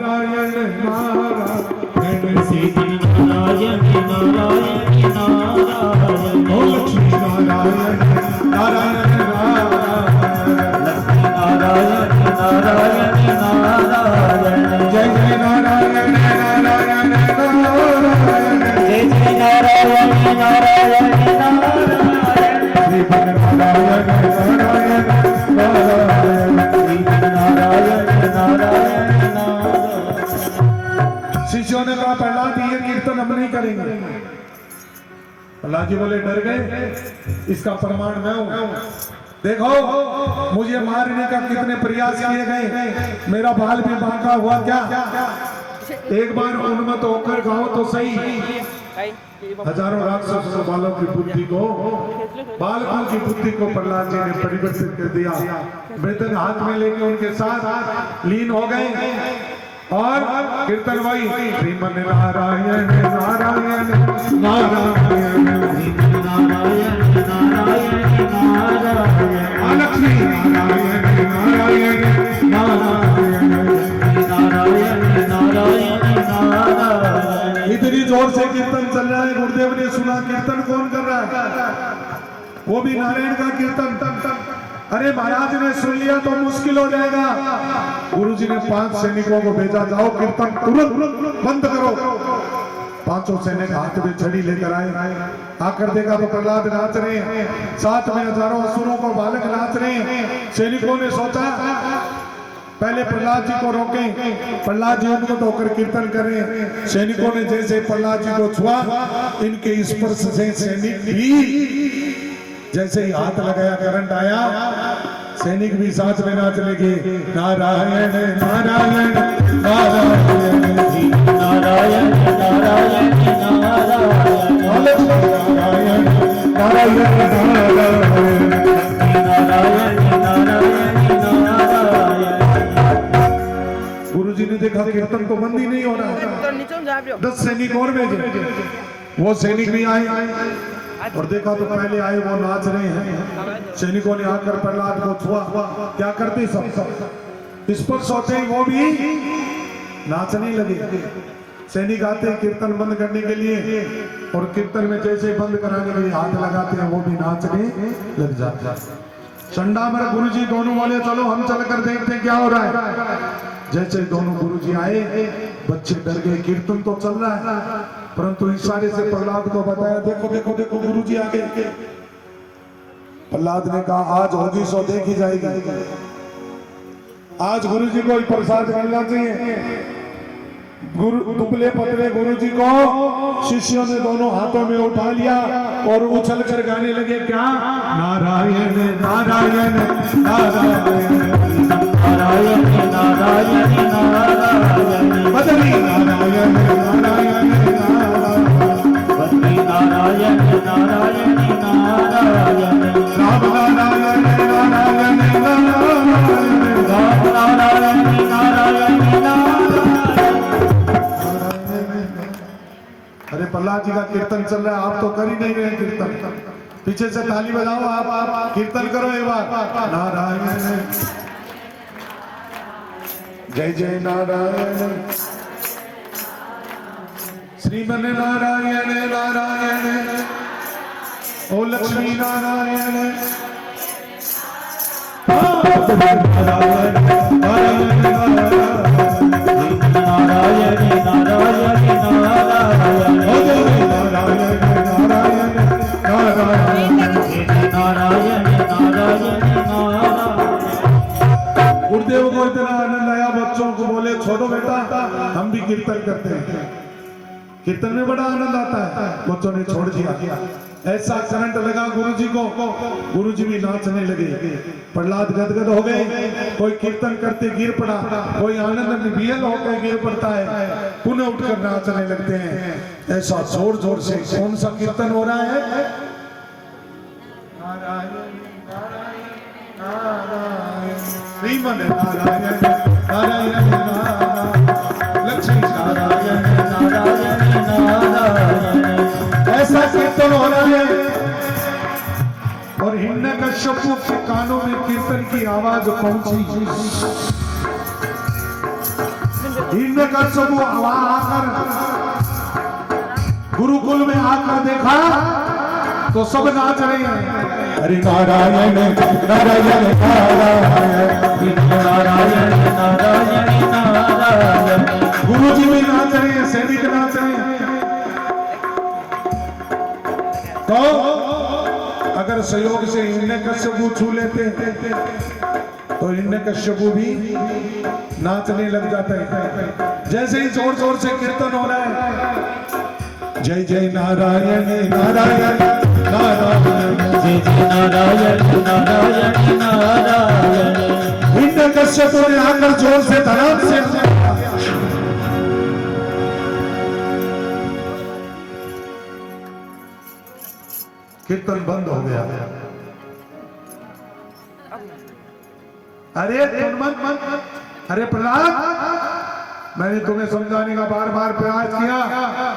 नारायण नारायण श्री नारायण नारायण नारायण ओ लक्ष्मी नारायण नारायण नारायण नारायण नारायण जय जय नारायण नारायण नारायण जय जय नारायण नारायण नारायण श्री नारायण नारायण नारायण नारायण नारायण नारायण। शिष्यों ने कहा प्रहलाद ये कीर्तन हम नहीं करेंगे। प्रहलाद जी बोले डर गए, इसका प्रमाण मैं हूं। देखो मुझे मारने का कितने प्रयास किए गए, मेरा बाल भी बांका हुआ क्या, एक बार उन्मत्त होकर गाओ तो सही। हजारों राक्षसों बालों की बुद्धि को, बालकों की बुद्धि को प्रहलाद जी ने परिवर्तित कर दिया। मृदंग हाथ में लेके उनके साथ लीन हो गए और कीर्तन वही श्रीमन नारायण नारायण नारायण नारायण नारायण नारायण लक्ष्मी नारायण नारायण नारायण नारायण नारायण नारायण। इतनी जोर से कीर्तन चल रहा है, गुरुदेव ने सुना कीर्तन कौन कर रहा है, वो भी नारायण का कीर्तन। अरे महाराज ने सुन लिया तो मुश्किल हो जाएगा। गुरुजी ने 5 सैनिकों को भेजा, जाओ कीर्तन तुरंत बंद करो। 500 सैनिक हाथ में छड़ी लेकर आए, आकर देखा तो प्रहलाद नाच रहे हैं, साथ में हजारों असुरों को बालक नाच रहे हैं। सैनिकों ने सोचा पहले प्रहलाद जी को रोकें, प्रहलाद जी उनको होकर कीर्तन करें। सैनिकों ने जैसे प्रहलाद जी को छुआ, इनके स्पर्श से सैनिक भी जैसे ही हाथ लगाया, करंट आया, सैनिक भी साथ में नाच लगे। नारायण नारायण नारायण नारायण नारायण नारायण नारायण नारायण गुरुजी ने देखा कीर्तन तो बंद ही नहीं हो रहा। 10 सैनिक और भेजे, वो सैनिक भी आए और देखा तो पहले आए वो नाच रहे हैं। सैनिकों ने आकर प्रहलाद को छुआ, क्या करते सब स्पर्श होते ही वो भी नाचने लगे। सैनिक आते कीर्तन बंद करने के लिए और कीर्तन में जैसे बंद कराने के लिए हाथ लगाते हैं, वो भी नाचने लग जाते हैं। चंडामर गुरुजी दोनों बोले चलो हम चलकर देखते हैं क्या हो रहा है। जैसे दोनों गुरुजी आए, बच्चे डर गए, कीर्तन तो चल रहा है, परंतु इशारे से प्रहलाद को बताया देखो देखो देखो गुरुजी आ गए। प्रहलाद ने कहा आज होगी सो देखी जाएगी, आज गुरुजी को प्रसाद मिलना चाहिए। गुरु दुबले पतले गुरुजी को शिष्यों ने दोनों हाथों में उठा लिया और उछल कर गाने लगे क्या, नारायण नारायण नारायण नारायण नारायण नारायण बदली नारायण नारायण बद्री नारायण नारायण नारायण राम नारायण नारायण नारायण राम नारायण नारायण नारायण। अरे प्रहलाद जी का कीर्तन चल रहा है, आप तो कर ही नहीं रहे कीर्तन। पीछे से ताली बजाओ, आप कीर्तन करो एक बार। नारायण जय जय नारायण श्रीमन नारायण नारायण ओ लक्ष्मी नारायण नारायण नारायण नारायण नारायण नारायण गुरुदेव को इतना आनंद आया, बच्चों को बोले छोड़ो बेटा हम भी कीर्तन करते हैं। कीर्तन में बड़ा आनंद आता है, बच्चों ने छोड़ दिया। ऐसा करंट लगा गुरुजी को, गुरुजी भी नाचने लगे। प्रहलाद गदगद हो गए, कोई कीर्तन करते गिर पड़ा, कोई आनंद में विहल होकर गिर पड़ता है, पुनः उठकर नाचने लगते हैं। ऐसा जोर जोर से कौन सा कीर्तन हो रहा है, श्रीमन नारायण नारायण लक्ष्मी नारायण नारायण नारायण। ऐसा कीर्तन हो रहा है और हिरण्यकश्यप के कानों में कीर्तन की आवाज पहुंची। हिरण्यकश्यप वहां आकर गुरुकुल में आकर देखा तो सब नाच रहे हैं, हरि नारायण नारायण नारायण नारायण नारायण नारायण। गुरु जी भी नाच रहे हैं, सैनिक नाच रहे हैं। तो अगर सहयोग से हिरण्यकश्यप छू लेते तो हिरण्यकश्यप भी नाचने लग जाते हैं। जैसे ही जोर जोर से कीर्तन हो रहा है, जय जय नारायण नारायण नारायण, जय जय नारायण नारायण नारायण। हिरण्यकश्यप ने आकर जोर से धड़ाम से कीर्तन बंद हो गया। अरे अरे प्रहलाद, मैंने तुम्हें समझाने का बार बार प्रयास किया,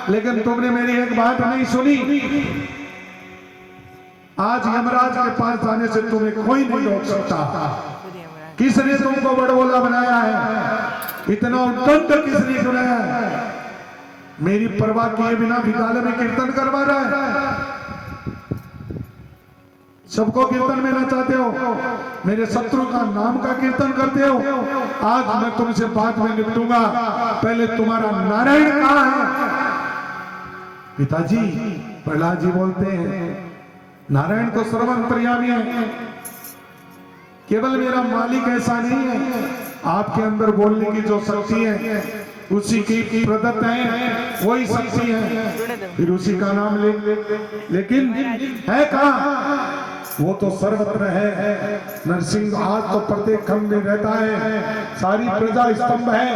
लेकिन तुमने मेरी एक बात नहीं सुनी। आज यमराज के पास जाने से तुम्हें कोई नहीं रोक सकता। किसने तुमको बड़बोला बनाया है? इतना उद्दंड किसने बनाया है? मेरी परवाह किए बिना विद्यालय में कीर्तन करवा रहा है। सबको कीर्तन में नचाते हो, मेरे शत्रु का नाम का कीर्तन करते हो। आज मैं तुमसे बात में निपटूंगा। पहले तुम्हारा नारायण कहाँ है? पिताजी, प्रहलाद जी बोलते हैं, नारायण तो सर्वंतर्यामी है, केवल मेरा मालिक ऐसा नहीं है। आपके अंदर बोलने की जो शक्ति है उसी की प्रदत्त है, वही शक्ति है, फिर उसी का नाम ले। लेकिन है कहाँ? वो तो सर्वत्र है। नरसिंह आज तो प्रत्येक खंड में रहता है, सारी प्रजा स्तंभ है।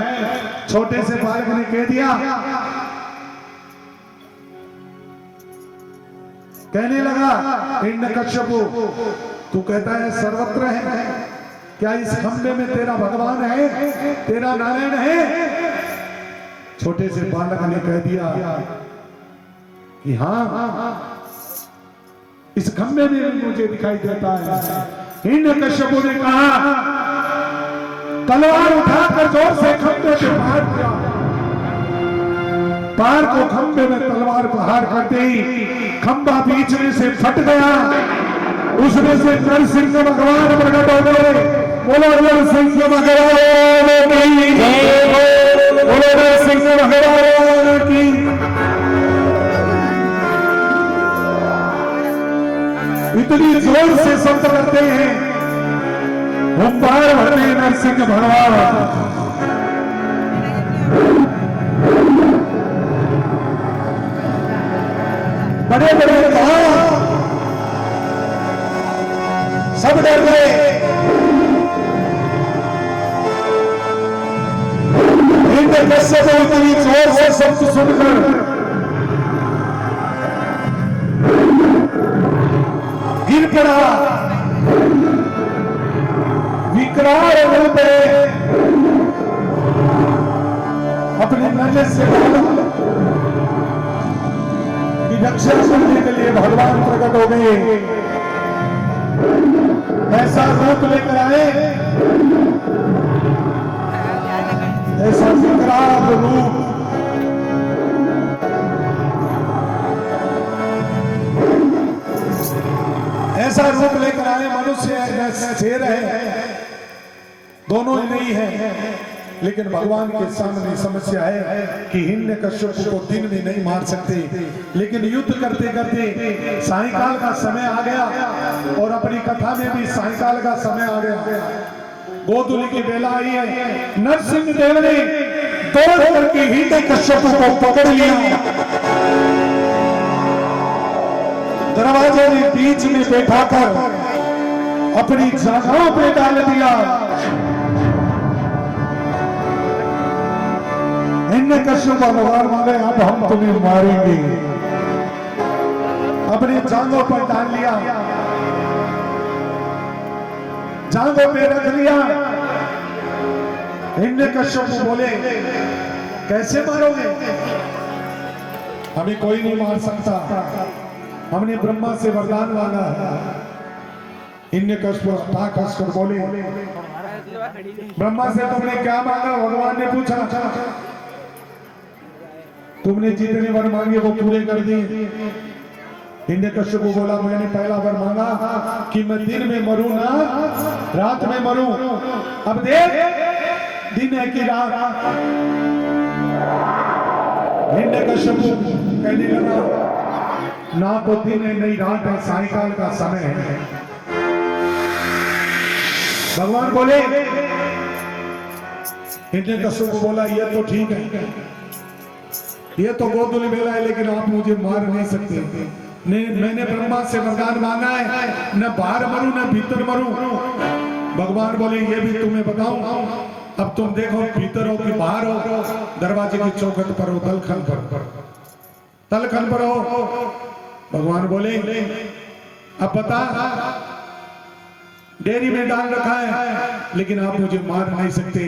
छोटे से बालक ने कह दिया, कहने लगा हिरण्यकश्यप, तू कहता है सर्वत्र है, क्या इस खंबे में तेरा भगवान है, तेरा नारायण है? छोटे से बालक ने कह दिया कि हाँ, इस खंबे में भी मुझे दिखाई देता है। हिरण्यकश्यप ने कहा, तलवार उठाकर जोर से खंबे पे मार दिया। पार को खंबे में तलवार प्रहार करते ही खंबा बीच में से फट गया। उसमें से नरसिंह भगवान प्रकट हो गए। बोलो नरसिंह भगवान की जय, बोलो नरसिंह भगवान की। इतनी जोर से शब्द करते हैं, हुंकार भरते हैं नरसिंह भगवान। बड़े बड़े सब डर गए। हिरण्यकश्यप इतनी जोर से शब्द सुनकर गिर पड़ा। विकराल रूप में अपने नजर से की रक्षा करने के लिए भगवान प्रकट हो गए। ऐसा रूप लेकर आए, ऐसा विकराल रूप, ऐसा रूप लेकर आए। मनुष्य है, शेर है, दोनों ही नहीं है। लेकिन भगवान के सामने समस्या है कि हिरण्यकश्यप को दिन में नहीं मार सकते, लेकिन युद्ध करते करते सायंकाल का समय आ गया, और अपनी कथा में भी सायंकाल का समय आ गया। गोधूली की बेला आई है। नरसिंह देव ने दौड़ करके हिरण्यकश्यप को पकड़ लिया, दरवाजे में बीच में बैठाकर अपनी जांघों पे डाल दिया। हिरण्यकश्यप भगवान बोले, अब हम तुम्हें मारेंगे। अपनी जांघों पर डाल लिया, जांघों पे रख लिया। हिरण्यकश्यप बोले, कैसे मारोगे? हमें कोई नहीं मार सकता, हमने ब्रह्मा से वरदान मांगा है। हिरण्यकश्यप ठाक हंसकर बोले, ब्रह्मा से तुमने क्या मांगा? भगवान ने पूछा। तुमने जितने वर मांगे वो पूरे कर दिए। हिरण्यकश्यप को बोला मैंने पहला वर मांगा कि मैं दिन में मरूं ना रात में मरूं। अब देख दिन है कि रात। हिरण्यकश्यप कहने लगा ना तो दिन है नहीं रात है, सायकाल का समय है। भगवान बोले, हिरण्यकश्यप को बोला ये तो ठीक है, ये तो गोदुली बेला है, लेकिन आप मुझे मार नहीं सकते। मैंने ब्रह्मा से वरदान मांगा है न बाहर मरूं न भीतर मरूं। भगवान बोले ये भी तुम्हें बताऊं, अब तुम देखो भीतर हो कि बाहर हो, दरवाजे की चौखट पर हो, तलखन पर हो। भगवान बोले अब बता, डेयरी में डाल रखा है लेकिन आप मुझे मार नहीं सकते।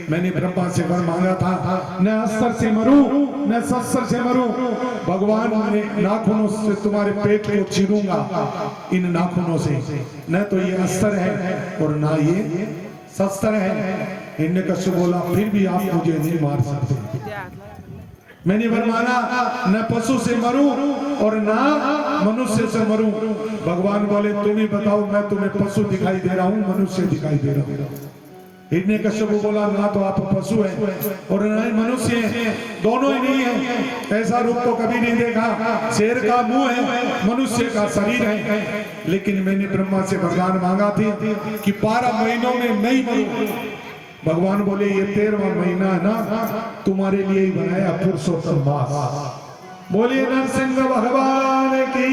मैंने ब्रह्मा से वर मांगा था न अस्त्र से मरूं न शस्त्र से मरूं। भगवान ने नाखूनों से तुम्हारे पेट को चीरूंगा, इन नाखूनों से। न तो ये अस्त्र है और ना ये शस्त्र है। हिरण्यकश्यप बोला फिर भी आप मुझे नहीं मार सकते। मैंने वर मांगा न पशु से मरूं और ना मनुष्य से मरूं। भगवान बोले तुम ही बताओ, मैं तुम्हें पशु दिखाई दे रहा हूं मनुष्य दिखाई दे रहा हूं? हिरण्यकश्यप बोला ना तो आप पशु है और ना ही मनुष्य है, दोनों ही नहीं है। ऐसा रूप तो कभी नहीं देखा। शेर का मुंह है, मनुष्य का शरीर है। लेकिन मैंने ब्रह्मा से वरदान मांगा थी कि 12 महीनों में नहीं मरूं। भगवान बोले ये 13वां महीना है ना, तुम्हारे लिए ही बनाया पुरुषोत्तम मास। बोलिए नरसिंह भगवान की।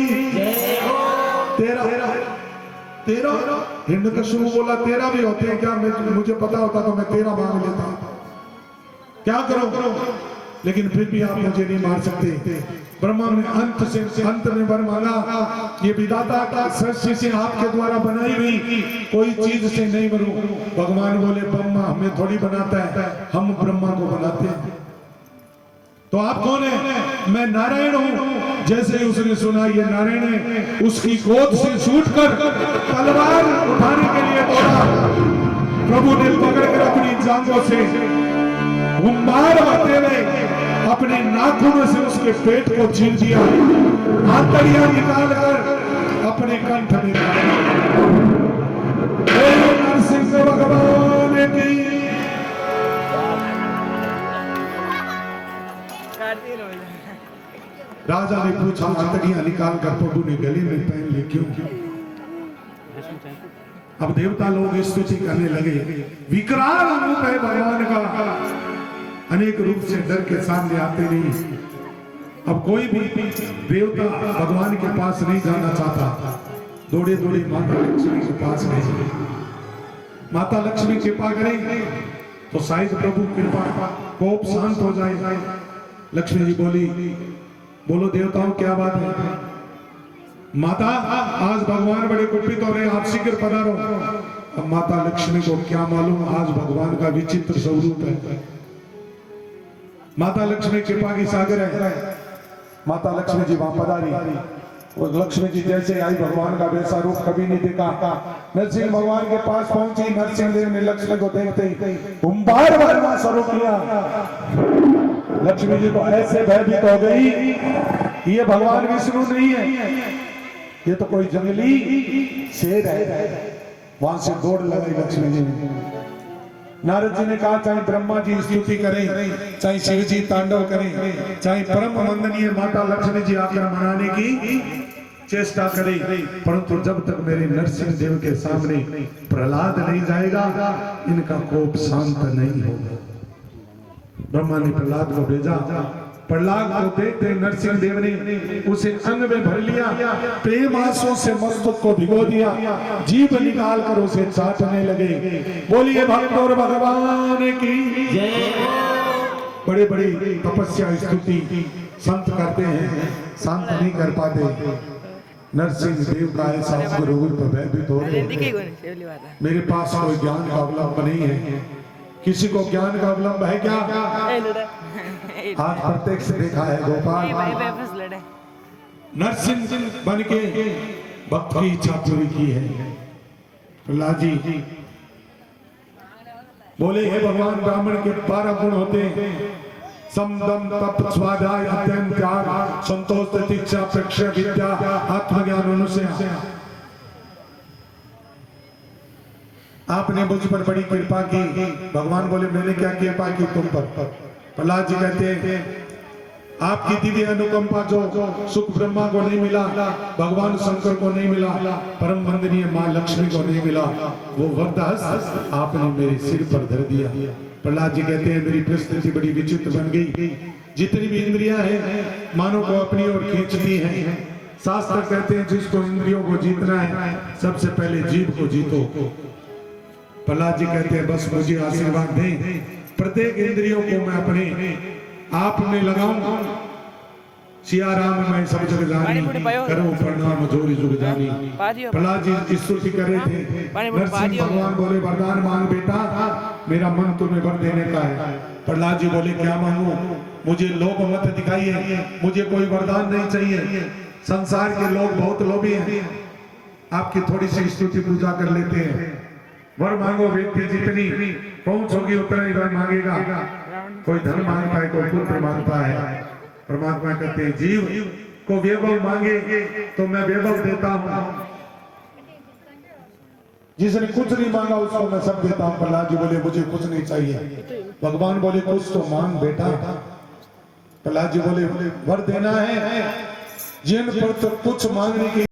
13 हिरण्यकश्यप बोला 13 भी होते हैं क्या? मुझे पता होता तो मैं 13 मांग लेता। क्या करो? लेकिन फिर भी आप मुझे नहीं मार सकते। ब्रह्मा ने अंत में वर मांगा, ये विधाता का सृष्टि से आपके द्वारा बनाई हुई कोई चीज से नहीं मरूं। भगवान बोले ब्रह्मा हमें थोड़ी बनाता है, हम ब्रह्मा को बनाते हैं। तो आप कौन है? मैं नारायण हूं। जैसे ही उसने सुना ये नारायण है, उसकी गोद से छूटकर तलवार उठाने के लिए दौड़ा। प्रभु ने पकड़कर अपनी जांघों से हुंकार भरते हुए अपने नाखूनों से उसके पेट को चीर दिया, आंतड़ियां निकालकर अपने कंठ में डाला। नरसिंह भगवान की। राजा ने पूछा आंतड़ियां निकाल कर प्रभु ने गले में पहन ली क्यों? अब देवता लोग स्तुति करने लगे, विकराल रूप है भगवान का, अनेक रूप से डर के सामने आते नहीं। अब कोई भी देवता भगवान के पास नहीं जाना चाहता, दौड़े दौड़े माता लक्ष्मी के पास गए। माता लक्ष्मी कृपा करें तो शायद प्रभु कृपा कोप शांत हो जाए। लक्ष्मी जी बोली, बोलो देवताओं क्या बात है? माता आज भगवान बड़े कुपित हो रहे, आप शीघ्र पधारो। अब माता लक्ष्मी को क्या मालूम आज भगवान का विचित्र स्वरूप है। माता लक्ष्मी कृपा की सागर है। माता लक्ष्मी जी वहां पधारी और लक्ष्मी जी जैसे आई भगवान का वैसा रूप कभी नहीं देखा। नरसिंह भगवान के पास पहुंची, नरसिंह देव ने लक्ष्मी को देखते ही हुंकार भरना शुरू किया। लक्ष्मी जी तो ऐसे भयभीत हो गई, ये भगवान विष्णु नहीं है, ये तो कोई जंगली शेर है। वहां से दौड़ लगाई लक्ष्मी जी ने। नारद जी ने कहा चाहे ब्रह्मा जी स्तुति करें, चाहे शिव जी तांडव करें, चाहे परम वंदनीय माता लक्ष्मी जी आकर मनाने की चेष्टा करें, परंतु जब तक मेरे नरसिंह देव के सामने प्रहलाद नहीं जाएगा इनका कोप शांत नहीं होगा। ब्रह्मा ने प्रहलाद को भेजा। प्रहलाद को देखते नरसिंह देव ने उसे अंग में भर लिया, प्रेम आंसू से मस्तक को भिगो दिया, जीभ निकाल कर उसे चाटने लगे। बोलिए भक्त और भगवान की जय। बड़े बड़े तपस्या स्तुति संत करते हैं, शांत नहीं कर पाते। नरसिंह देव का ऐसा रूप भयभीत हो रहे, मेरे पास कोई ज्ञान का अवलंब नहीं है। किसी को ज्ञान का अवलंब है क्या? आज प्रत्यक्ष देखा है गोपाल। नरसिंह बन के भक्त की इच्छा पूरी की है। प्रहलाद जी बोले हे भगवान, ब्राह्मण के 12 गुण होते हैं, सम दम तप स्वाध्याय अध्ययन त्याग संतोष प्रतीक्षा प्रेक्षण विद्या आत्मज्ञान अनुसया। आपने मुझ पर बड़ी कृपा की। भगवान बोले मैंने क्या कृपा की तुम पर? प्रहलाद जी कहते हैं आपकी दिव्य अनुकंपा जो सुख ब्रह्मा को नहीं मिला, भगवान शंकर को नहीं मिला, परम वंदनीय मां लक्ष्मी को नहीं मिला, वो वरदान आपने मेरे सिर पर धर दिया। प्रहलाद जी कहते हैं मेरी परिस्थिति बड़ी विचित्र बन गई। जितनी भी इंद्रियां हैं मानव को अपनी ओर खींचती हैं। शास्त्र कहते हैं जिसको इंद्रियों को जीतना है सबसे पहले जीव को जीतो। प्रहलाद जी कहते हैं बस मुझे आशीर्वाद दें, प्रत्येक इंद्रियों को मैं अपने आप में लगाऊं। सिया राम मैं सब जग जानी, करो प्रणाम जोरी जुग जानी। प्रहलाद जी स्तुति कर रहे थे। नरसिंह भगवान बोले वरदान मांग बेटा, मेरा मन तुम्हें वर देने का है। प्रहलाद जी बोले क्या मांगू? मुझे लोभ मत दिखाइए, मुझे कोई वरदान नहीं चाहिए। संसार के लोग बहुत लोभी हैं, आपकी थोड़ी सी स्तुति पूजा कर लेते हैं। वर मांगो व्यक्ति जितनी पहुंच होगी उतना ही वर मांगेगा। कोई धन मांगता है, कोई पुत्र मांगता है। परमात्मा कहते हैं जीव को वैभव मांगे तो मैं वैभव देता हूं, जिसने कुछ नहीं मांगा उसको मैं सब देता हूं। प्रहलाद जी बोले मुझे कुछ नहीं चाहिए। भगवान बोले कुछ तो मांग बेटा। प्रहलाद जी बोले वर देना है, जिन पर तो कुछ मांगने की